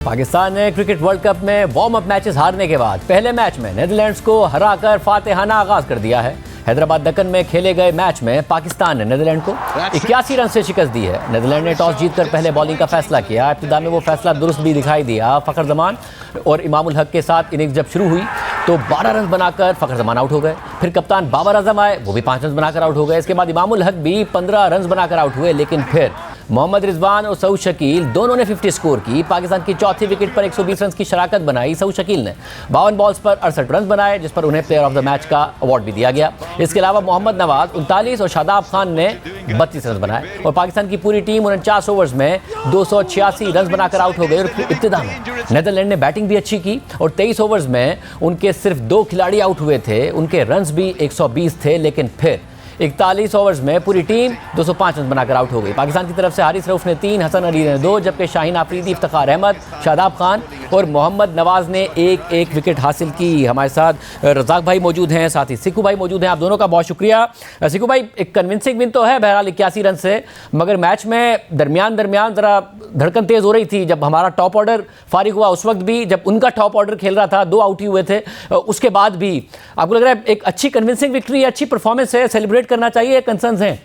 पाकिस्तान ने cricket world cup में warm up matches हारने के बाद पहले मैच में नीदरलैंड्स को हराकर फातेहाना आगाज कर दिया है। हैदराबाद दक्कन में खेले गए मैच में पाकिस्तान ने नीदरलैंड को 81 रन से शिकस्त दी है। नीदरलैंड ने टॉस जीतकर पहले बॉलिंग का फैसला किया। इब्तिदा में वो फैसला दुरुस्त भी दिखाई दिया। फ़खर जमान और इमामुल हक के साथ इनिंग्स जब शुरू हुई तो 12 रन बनाकर फ़खर जमान आउट हो गए। फिर कप्तान बाबर आजम आए, वो भी 5 रन बनाकर आउट हो गए। इसके बाद इमामुल हक भी 15 रन बनाकर आउट हुए, लेकिन फिर मोहम्मद रिजवान और सऊद शकील दोनों ने 50 स्कोर की। पाकिस्तान की चौथी विकेट पर 120 रन की शराकत बनाई। सऊद शकील ने 52 बॉल्स पर 68 रन बनाए, जिस पर उन्हें प्लेयर ऑफ द मैच का अवार्ड भी दिया गया। इसके अलावा मोहम्मद नवाज 39 और शादाब खान ने 32 रन बनाए और पाकिस्तान की पूरी टीम 49 ओवर्स में 286 रन बनाकर आउट हो गई। और इब्तिदा में नीदरलैंड ने बैटिंग भी अच्छी की और 23 ओवर्स में उनके सिर्फ 2 खिलाड़ी आउट हुए थे। उनके रन्स भी 120 थे, लेकिन फिर 41 ओवर्स में पूरी टीम 205 रन बनाकर आउट हो गई। पाकिस्तान की तरफ से हारिस रऊफ ने 3, हसन अली ने 2, जबकि शाहीन आफरीदी, इफ्तिखार अहमद, शादाब खान और मोहम्मद नवाज ने एक विकेट हासिल की। हमारे साथ रज़ाक भाई मौजूद हैं, साथ ही सिक्कू भाई मौजूद हैं। आप दोनों का बहुत शुक्रिया। सिक्कू भाई, एक कन्विंसिंग विन तो है बहरहाल 81 रन से, मगर मैच में दरमियान ज़रा धड़कन तेज़ हो रही थी। जब हमारा टॉप ऑर्डर फारिग हुआ उस वक्त भी, जब उनका टॉप ऑर्डर खेल रहा था 2 आउट ही हुए थे, उसके बाद भी आपको लग रहा है एक अच्छी कन्विंसिंग विक्ट्री, अच्छी परफॉर्मेंस है, सेलिब्रेट करना चाहिए, कंसर्न्स हैं?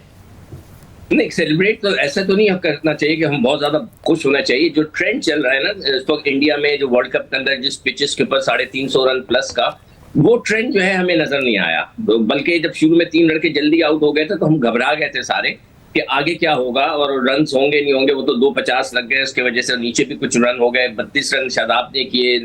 नहीं, सेलिब्रेट तो ऐसा तो नहीं करना चाहिए कि हम बहुत ज्यादा खुश होना चाहिए। जो ट्रेंड चल रहा है ना इस वक्त इंडिया में, जो वर्ल्ड कप के अंदर जिस पिचेस के ऊपर 350 रन प्लस का, वो ट्रेंड जो है हमें नजर नहीं आया। बल्कि जब शुरू में 3 लड़के जल्दी आउट हो गए थे तो हम घबरा गए थे सारे कि आगे क्या होगा और रन होंगे नहीं होंगे। वो तो 250 लग गए, उसकी वजह से नीचे भी कुछ रन हो गए। 32 रन शादाब ने किए,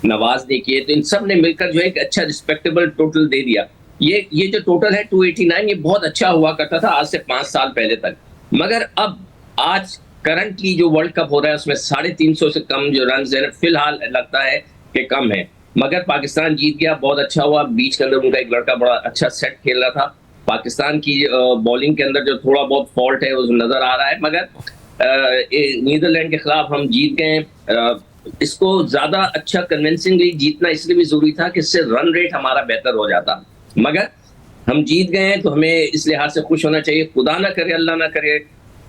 नवाज ने किए, तो इन सब ने मिलकर जो है एक अच्छा रिस्पेक्टेबल टोटल दे दिया। ये जो टोटल है 289, ये बहुत अच्छा हुआ करता था आज से 5 साल पहले तक। मगर अब आज करंटली जो वर्ल्ड कप हो रहा है उसमें 350 से कम जो रन है फिलहाल लगता है कि कम है। मगर पाकिस्तान जीत गया, बहुत अच्छा हुआ। बीच के अंदर उनका एक लड़का बड़ा अच्छा सेट खेल रहा था। पाकिस्तान की बॉलिंग के अंदर जो थोड़ा बहुत फॉल्ट है वो नजर आ रहा है, मगर नीदरलैंड के खिलाफ हम जीत गए। इसको ज्यादा अच्छा कन्विंसिंगली जीतना इसलिए भी जरूरी था कि इससे रन रेट हमारा बेहतर हो जाता, मगर हम जीत गए हैं तो हमें इस लिहाज से खुश होना चाहिए। खुदा ना करे, अल्लाह ना करे,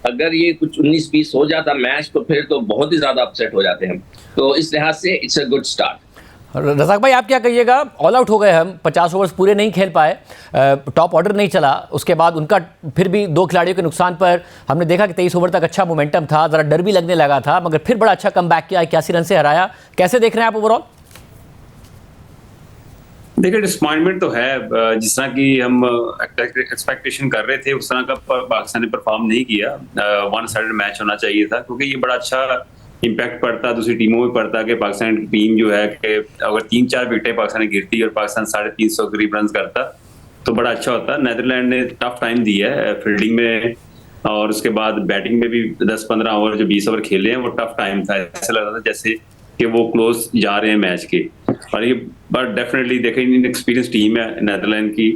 अगर ये कुछ 19-20 हो जाता मैच तो फिर तो बहुत ही ज्यादा अपसेट हो जाते हैं। तो इस लिहाज से it's a good start. Razak भाई, आप क्या कहिएगा? ऑल आउट हो गए हम, 50 ओवर्स पूरे नहीं खेल पाए, टॉप ऑर्डर नहीं चला। उसके बाद उनका फिर भी 2 खिलाड़ियों के नुकसान पर हमने देखा कि 23 ओवर तक अच्छा मोमेंटम था, ज़रा डर भी लगने लगा था, मगर फिर बड़ा अच्छा कमबैक किया, 81 रन से हराया। कैसे देख रहे हैं आप ओवरऑल? देखिए, डिसअपॉइंटमेंट तो है। जिस तरह की हम एक्सपेक्टेशन कर रहे थे उस तरह का पाकिस्तान ने परफॉर्म नहीं किया। 1 साइडेड मैच होना चाहिए था, क्योंकि ये बड़ा अच्छा इम्पैक्ट पड़ता, दूसरी टीमों में पड़ता कि पाकिस्तान की टीम जो है कि अगर 3-4 विकेटें पाकिस्तान गिरती और पाकिस्तान 350 करीब रन करता तो बड़ा अच्छा होता। नीदरलैंड ने टफ टाइम दिया है फील्डिंग में, और उसके बाद बैटिंग में भी 10-15 ओवर जो 20 ओवर खेले हैं वो टफ टाइम था। ऐसा लग रहा था जैसे कि वो क्लोज जा रहे हैं मैच के। और ये बट डेफिनेटली देखें, एक्सपीरियंस टीम है नीदरलैंड की।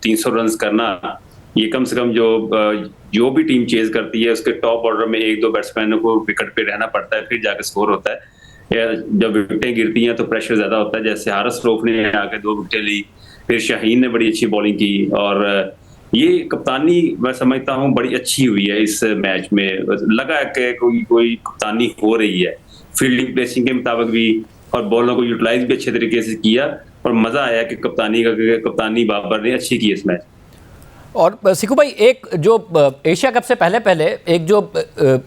300 रन करना, ये कम से कम जो भी टीम चेज करती है उसके टॉप ऑर्डर में 1-2 बैट्समैनों को विकेट पे रहना पड़ता है, फिर जाके स्कोर होता है। जब विकेटें गिरती हैं तो प्रेशर ज्यादा होता है। जैसे हारिस रऊफ ने आके 2 विकेटें ली, फिर शाहीन ने बड़ी अच्छी बॉलिंग की, और ये कप्तानी मैं समझता हूँ बड़ी अच्छी हुई है इस मैच में। लगा कि कोई कप्तानी हो रही है, फील्डिंग प्लेसिंग के मुताबिक भी, और बॉलों को यूटिलाइज भी अच्छे तरीके से किया, और मजा आया कि कप्तानी बाबर ने अच्छी की इस मैच। और सिक्कू भाई, एक जो एशिया कप से पहले एक जो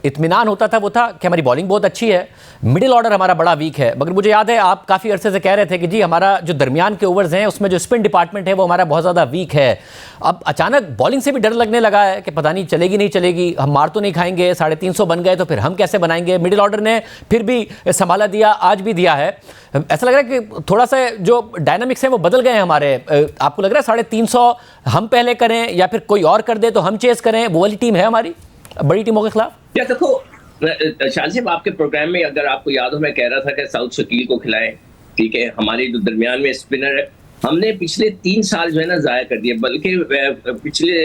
इत्मीनान होता था वो था कि हमारी बॉलिंग बहुत अच्छी है, मिडिल ऑर्डर हमारा बड़ा वीक है। मगर मुझे याद है आप काफ़ी अरसे से कह रहे थे कि जी हमारा जो दरमियान के ओवर्स हैं उसमें जो स्पिन डिपार्टमेंट है वो हमारा बहुत ज़्यादा वीक है। अब अचानक बॉलिंग से भी डर लगने लगा है कि पता नहीं चलेगी नहीं चलेगी, हम मार तो नहीं खाएंगे। 350 बन गए तो फिर हम कैसे बनाएंगे? मिडिल ऑर्डर ने फिर भी संभाला दिया, आज भी दिया है। ऐसा लग रहा है कि थोड़ा सा जो डायनामिक्स हैं वो बदल गए हैं हमारे। आपको लग रहा है 350 हम पहले करें या फिर कोई और कर दे तो हम चेस करें? वो वाली टीम है हमारी बड़ी टीमों के खिलाफ? क्या देखो शाह साहब, आपके प्रोग्राम में अगर आपको याद हो मैं कह रहा था कि सऊद शकील को खिलाएं, ठीक है, हमारे जो दरमियान में स्पिनर है। हमने पिछले 3 साल जो है ना जाया कर दिया। बल्कि पिछले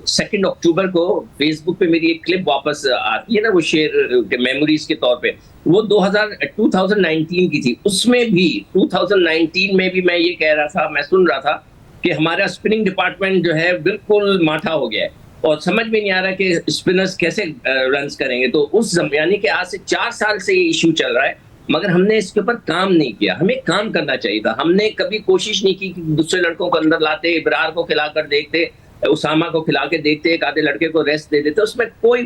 2 अक्टूबर को फेसबुक पे मेरी एक क्लिप वापस आती है ना, वो शेयर मेमोरीज के तौर पे, वो 2019 की थी। उसमें भी 2019 में भी मैं ये कह रहा था, मैं सुन रहा था कि हमारा स्पिनिंग डिपार्टमेंट जो है बिल्कुल माठा हो गया है। और समझ में नहीं आ रहा कि स्पिनर्स कैसे रन्स करेंगे। तो उस यानी कि आज से 4 साल से ये इशू चल रहा है, मगर हमने इसके ऊपर काम नहीं किया। हमें काम करना चाहिए था। हमने कभी कोशिश नहीं की कि दूसरे लड़कों को अंदर लाते, इब्रार को खिलाकर देखते, उसामा को खिला के देखते, एक आधे लड़के को रेस्ट दे देते, उसमें कोई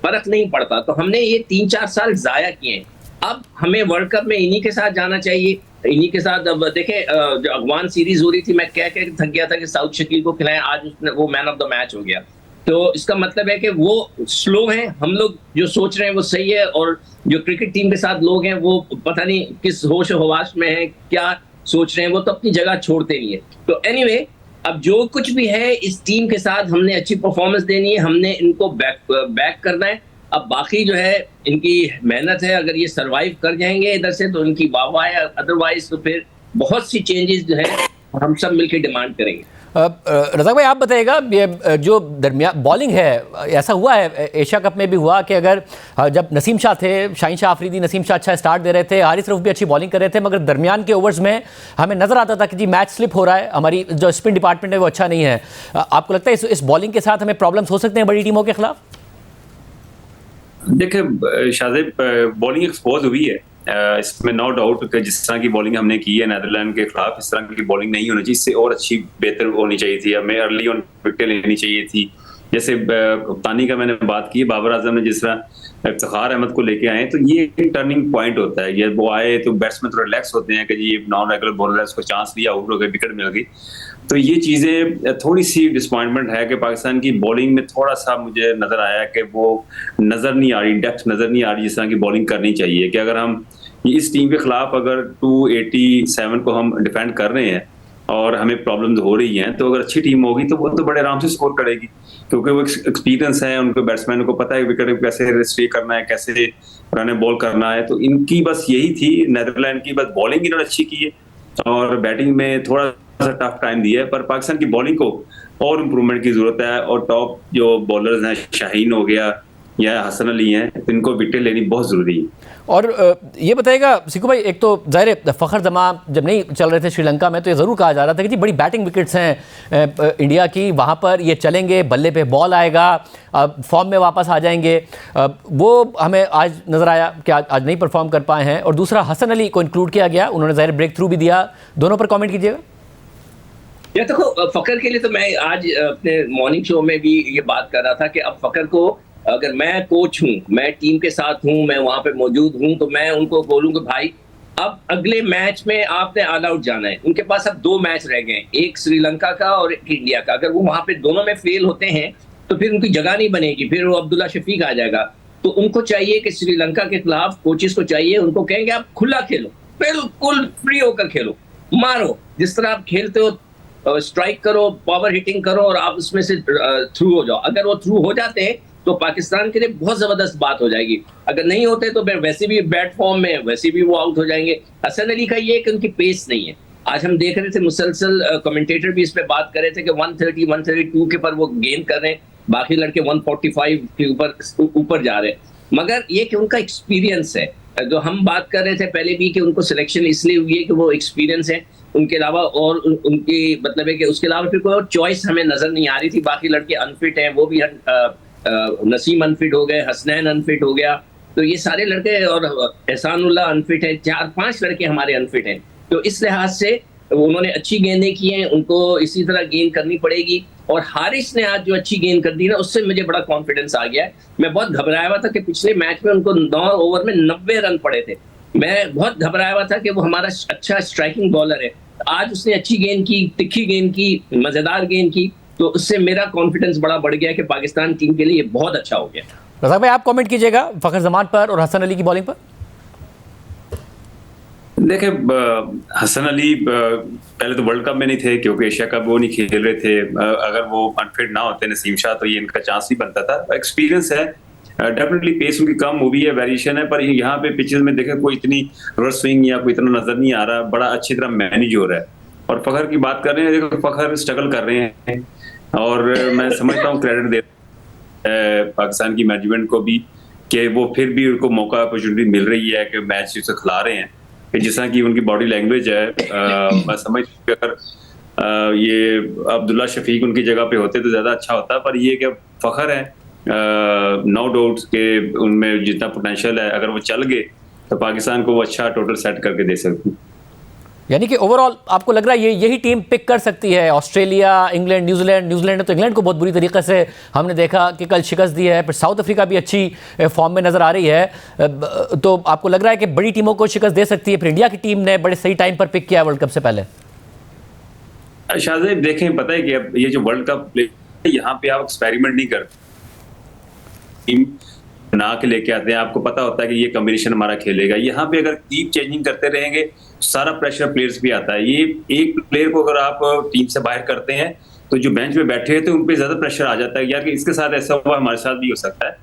फर्क नहीं पड़ता। तो हमने ये 3-4 साल जाया किए हैं। अब हमें वर्ल्ड कप में इन्हीं के साथ जाना चाहिए, इन्हीं के साथ। अब देखें, जो अफगान सीरीज हो रही थी, मैं कह के थक गया था कि साउथ शकील को खिलाएं, आज उसने वो मैन ऑफ द मैच हो गया। तो इसका मतलब है कि वो स्लो हैं, हम लोग जो सोच रहे हैं वो सही है, और जो क्रिकेट टीम के साथ लोग हैं वो पता नहीं किस होश हवास में हैं, क्या सोच रहे हैं, वो तो अपनी जगह छोड़ते नहीं है। तो एनीवे, अब जो कुछ भी है इस टीम के साथ हमने अच्छी परफॉर्मेंस देनी है, हमने इनको बैक करना है। अब बाकी जो है इनकी मेहनत है, अगर ये सरवाइव कर जाएंगे इधर से तो इनकी वाह है, अदरवाइज तो फिर बहुत सी चेंजेस जो है हम सब मिलकर डिमांड करेंगे। रज़ाक भाई, आप बताइएगा, ये जो दरमियान बॉलिंग है, ऐसा हुआ है एशिया कप में भी हुआ कि अगर जब नसीम शाह थे, शाहीन शाह आफरीदी, नसीम शाह अच्छा स्टार्ट दे रहे थे, हारिस रऊफ भी अच्छी बॉलिंग कर रहे थे, मगर दरमियान के ओवर्स में हमें नजर आता था कि जी मैच स्लिप हो रहा है, हमारी जो स्पिन डिपार्टमेंट है वो अच्छा नहीं है। आपको लगता है इस बॉलिंग के साथ हमें प्रॉब्लम्स हो सकते हैं बड़ी टीमों के खिलाफ? देखिए शाहजेब, बॉलिंग एक्सपोज हुई है, इसमें नो डाउट कि जिस तरह की बॉलिंग हमने की है नीदरलैंड के खिलाफ, इस तरह की बॉलिंग नहीं होनी चाहिए, इससे और अच्छी बेहतर होनी चाहिए थी, हमें अर्ली ऑन विकेट लेनी चाहिए थी। जैसे कप्तानी का मैंने बात की, बाबर आजम ने जिस तरह इफ्तिखार अहमद को लेके आए, तो ये एक टर्निंग पॉइंट होता है। ये वो आए तो बैट्समैन थोड़ा रिलैक्स होते हैं कि जी नॉन रेगुलर बॉलर है, उसको चांस दिया, आउट हो गए, विकेट मिल गई। तो ये चीजें थोड़ी सी डिसअपॉइंटमेंट है कि पाकिस्तान की बॉलिंग में थोड़ा सा मुझे नजर आया कि वो नजर नहीं आ रही, डेप्थ नजर नहीं आ रही जिस तरह की बॉलिंग करनी चाहिए। कि अगर हम इस टीम के खिलाफ अगर 287 को हम डिफेंड कर रहे हैं और हमें प्रॉब्लम्स हो रही हैं, तो अगर अच्छी टीम होगी तो वो तो बड़े आराम से स्कोर करेगी, क्योंकि वो एक्सपीरियंस है, उनको बैट्समैन को पता है विकेट कैसे स्टे करना है, कैसे रन बॉल करना है। तो इनकी बस यही थी, नीदरलैंड की बस बॉलिंग इन्होंने अच्छी की है और बैटिंग में थोड़ा सा टफ टाइम दिया है, पर पाकिस्तान की बॉलिंग को और इम्प्रूवमेंट की जरूरत है। और टॉप जो बॉलर्स हैं, शाहीन हो गया या हसन अली हैं, इनको विकेट लेनी बहुत जरूरी है। और ये बताइएगा सिकू भाई, एक तो ज़ाहिर फ़खर जमान जब नहीं चल रहे थे श्रीलंका में, तो ये ज़रूर कहा जा रहा था कि जी बड़ी बैटिंग विकेट्स हैं इंडिया की, वहाँ पर ये चलेंगे, बल्ले पे बॉल आएगा, फॉर्म में वापस आ जाएंगे। वो हमें आज नज़र आया कि आज नहीं परफॉर्म कर पाए हैं। और दूसरा, हसन अली को इंक्लूड किया गया, उन्होंने ज़ाहिर ब्रेक थ्रू भी दिया। दोनों पर कॉमेंट कीजिएगा। या देखो, फ़खर के लिए तो मैं आज अपने मॉर्निंग शो में भी ये बात कर रहा था कि अब फ़खर को, अगर मैं कोच हूं, मैं टीम के साथ हूं, मैं वहां पे मौजूद हूं, तो मैं उनको बोलूंगा भाई अब अगले मैच में आपने ऑल आउट जाना है। उनके पास अब 2 मैच रह गए, एक श्रीलंका का और एक इंडिया का। अगर वो वहां पे दोनों में फेल होते हैं तो फिर उनकी जगह नहीं बनेगी, फिर वो अब्दुल्ला शफीक आ जाएगा। तो उनको चाहिए कि श्रीलंका के खिलाफ कोचेस को चाहिए, उनको कहेंगे आप खुला खेलो, बिल्कुल फ्री होकर खेलो, मारो जिस तरह आप खेलते हो, स्ट्राइक करो, पावर हिटिंग करो और आप उसमें से थ्रू हो जाओ। अगर वो थ्रू हो जाते हैं तो पाकिस्तान के लिए बहुत जबरदस्त बात हो जाएगी। अगर नहीं होते तो वैसे भी बैट फॉर्म में, वैसे भी वो आउट हो जाएंगे। हसन अली का ये कि उनकी पेस नहीं है। आज हम देख रहे थे, मुसलसल कमेंटेटर भी इस पे बात कर रहे थे कि 130, 132 के पर वो गेंद कर रहे हैं, बाकी लड़के 145 के ऊपर जा रहे हैं। मगर ये कि उनका एक्सपीरियंस है, जो हम बात कर रहे थे पहले भी कि उनको सिलेक्शन इसलिए हुई है कि वो एक्सपीरियंस है, उनके अलावा और उनकी मतलब है कि उसके अलावा फिर कोई और चॉइस हमें नजर नहीं आ रही थी। बाकी लड़के अनफिट हैं, वो भी नसीम अनफिट हो गए, हसनैन अनफिट हो गया, तो ये सारे लड़के, और एहसानुल्लाह अनफिट है, 4-5 लड़के हमारे अनफिट हैं। तो इस लिहाज से उन्होंने अच्छी गेंदें की हैं, उनको इसी तरह गेंद करनी पड़ेगी। और हारिस ने आज जो अच्छी गेंद कर दी ना, उससे मुझे बड़ा कॉन्फिडेंस आ गया है। मैं बहुत घबराया हुआ था कि पिछले मैच में उनको 9 ओवर में 90 रन पड़े थे, मैं बहुत घबराया हुआ था कि वो हमारा अच्छा स्ट्राइकिंग बॉलर है। आज उसने अच्छी गेंद की, तिखी गेंद की, मजेदार गेंद की, तो उससे मेरा कॉन्फिडेंस बड़ा बढ़ गया कि पाकिस्तान टीम के लिए बहुत अच्छा हो गया। रज़ाक भाई, आप कमेंट कीजिएगा फ़खर जमान पर और हसन अली की बॉलिंग पर। देखिए, हसन अली पहले तो वर्ल्ड कप में नहीं थे क्योंकि एशिया कप वो नहीं खेल रहे थे। अगर वो अनफिट ना होते नसीम शाह, तो ये इनका चांस ही बनता था। एक्सपीरियंस है, डेफिनेटली पेस उनकी कम हुई है, वेरिएशन है, पर यहाँ पे पिचेस में देखें कोई इतनी रिवर्स स्विंग या कोई इतना नजर नहीं आ रहा, बड़ा अच्छी तरह मैनेज हो रहा है। और फ़खर की बात कर रहे हैं, देखो फ़खर स्ट्रगल कर रहे हैं और मैं समझता हूँ क्रेडिट दे पाकिस्तान की मैनेजमेंट को भी कि वो फिर भी उनको मौका, अपॉर्चुनिटी मिल रही है कि मैच से खिला रहे हैं। जिस तरह की उनकी बॉडी लैंग्वेज है, मैं समझ अगर ये अब्दुल्ला शफीक उनकी जगह पे होते तो ज्यादा अच्छा होता, पर ये क्या फखर है, नो डाउट के उनमें जितना पोटेंशियल है, अगर वो चल गए तो पाकिस्तान को वो अच्छा टोटल सेट करके दे सकते हैं। यानी कि ओवरऑल आपको लग रहा है यही टीम पिक कर सकती है? ऑस्ट्रेलिया, इंग्लैंड, न्यूजीलैंड ने तो इंग्लैंड को बहुत बुरी तरीके से हमने देखा कि कल शिकस्त दी है, फिर साउथ अफ्रीका भी अच्छी फॉर्म में नजर आ रही है, तो आपको लग रहा है कि बड़ी टीमों को शिकस्त दे सकती है? फिर इंडिया की टीम ने बड़े सही टाइम पर पिक किया वर्ल्ड कप से पहले। शाहजेब देखें, पता है कि अब ये जो वर्ल्ड कप प्ले यहाँ पे आप एक्सपेरिमेंट नहीं करते, टीम बना के लेके आते हैं, आपको पता होता है कि ये कॉम्बिनेशन हमारा खेलेगा। यहाँ पे अगर कीप चेंजिंग करते रहेंगे सारा प्रेशर प्लेयर्स पे आता है। ये एक प्लेयर को अगर आप टीम से बाहर करते हैं तो जो बेंच पे बैठे हैं तो उन पे ज्यादा प्रेशर आ जाता है यार कि इसके साथ ऐसा हुआ, हमारे साथ भी हो सकता है।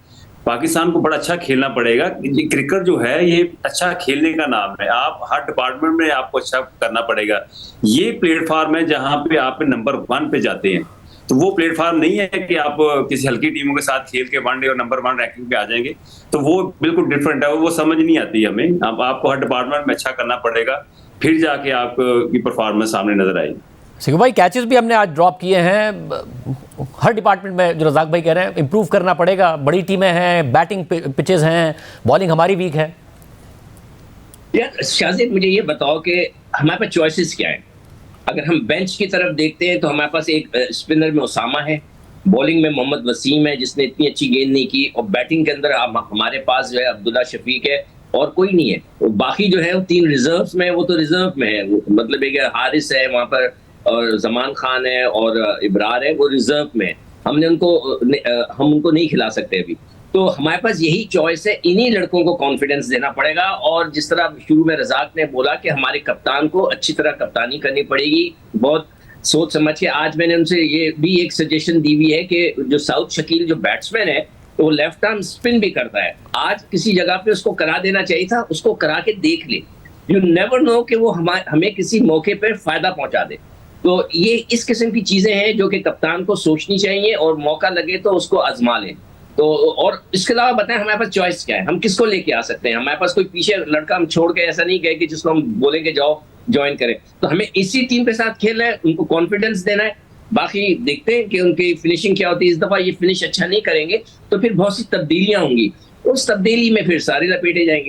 पाकिस्तान को बड़ा अच्छा खेलना पड़ेगा। क्रिकेट जो है ये अच्छा खेलने का नाम है, आप हर डिपार्टमेंट में आपको अच्छा करना पड़ेगा। ये प्लेटफॉर्म है जहां पे आप नंबर 1 पे जाते हैं, तो वो प्लेटफॉर्म नहीं है कि आप किसी हल्की टीमों के साथ खेल के वनडे और नंबर 1 रैंकिंग पे आ जाएंगे, तो वो बिल्कुल डिफरेंट है, वो समझ नहीं आती हमें। अब आपको हर डिपार्टमेंट में अच्छा करना पड़ेगा, फिर जाके आपकी परफॉर्मेंस सामने नजर आएगी। सिकू भाई, कैचेस भी हमने आज ड्रॉप किए हैं हर डिपार्टमेंट में, जो रज़ाक भाई कह रहे हैं इंप्रूव करना पड़ेगा। बड़ी टीमें हैं, बैटिंग पिचेस हैं, बॉलिंग हमारी वीक है। यार शाजिद, मुझे ये बताओ कि हमारे पास चॉइसेस क्या है? अगर हम बेंच की तरफ देखते हैं तो हमारे पास एक स्पिनर में उसामा है, बॉलिंग में मोहम्मद वसीम है जिसने इतनी अच्छी गेंद नहीं की, और बैटिंग के अंदर हमारे पास जो है अब्दुल्ला शफीक है और कोई नहीं है। और बाकी जो है वो 3 रिजर्व में, वो तो रिजर्व में है, मतलब एक हारिस है वहां पर, और जमान खान है और इब्रार है, वो रिजर्व में। हम उनको नहीं खिला सकते अभी। तो हमारे पास यही चॉइस है, इन्हीं लड़कों को कॉन्फिडेंस देना पड़ेगा। और जिस तरह शुरू में रज़ाक ने बोला कि हमारे कप्तान को अच्छी तरह कप्तानी करनी पड़ेगी, बहुत सोच समझ के। आज मैंने उनसे ये भी एक सजेशन दी हुई है कि जो साउथ शकील जो बैट्समैन है तो वो लेफ्ट आर्म स्पिन भी करता है, आज किसी जगह पे उसको करा देना चाहिए था, उसको करा के देख ले। यू नेवर नो कि वो हमें किसी मौके पर फायदा पहुंचा दे। तो ये इस किस्म की चीजें हैं जो कि कप्तान को सोचनी चाहिए, और मौका लगे तो उसको आजमा लें। तो और इसके अलावा बताएं हमारे पास चॉइस क्या है, हम किसको लेके आ सकते हैं? हमारे पास कोई पीछे लड़का हम छोड़ के ऐसा नहीं कहे कि जिसको हम बोलेंगे जाओ ज्वाइन करें। तो हमें इसी टीम के साथ खेलना है, उनको कॉन्फिडेंस देना है। बाकी देखते हैं कि उनकी फिनिशिंग क्या होती है। इस दफा ये फिनिश अच्छा नहीं करेंगे तो फिर बहुत सी तब्दीलियां होंगी, उस तब्दीली में फिर सारे लपेटे जाएंगे।